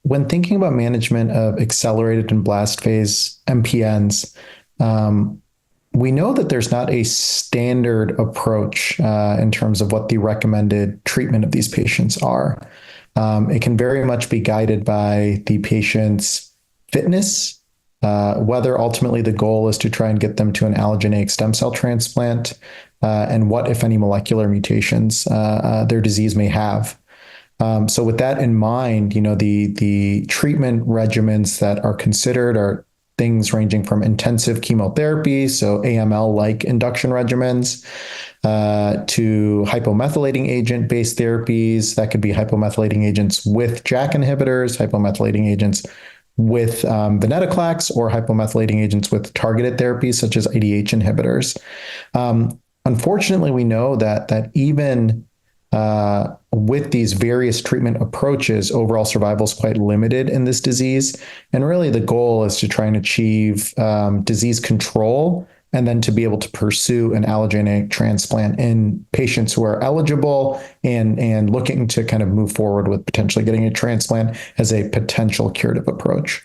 when thinking about management of accelerated and blast phase MPNs, we know that there's not a standard approach in terms of what the recommended treatment of these patients are. It can very much be guided by the patient's fitness, whether ultimately the goal is to try and get them to an allogeneic stem cell transplant, and what, if any, molecular mutations their disease may have. So with that in mind, the treatment regimens that are considered are things ranging from intensive chemotherapy, so AML-like induction regimens, to hypomethylating agent-based therapies. That could be hypomethylating agents with JAK inhibitors, hypomethylating agents with venetoclax, or hypomethylating agents with targeted therapies such as IDH inhibitors. Unfortunately, we know that even with these various treatment approaches, overall survival is quite limited in this disease. And really the goal is to try and achieve disease control, and then to be able to pursue an allogeneic transplant in patients who are eligible and looking to kind of move forward with potentially getting a transplant as a potential curative approach.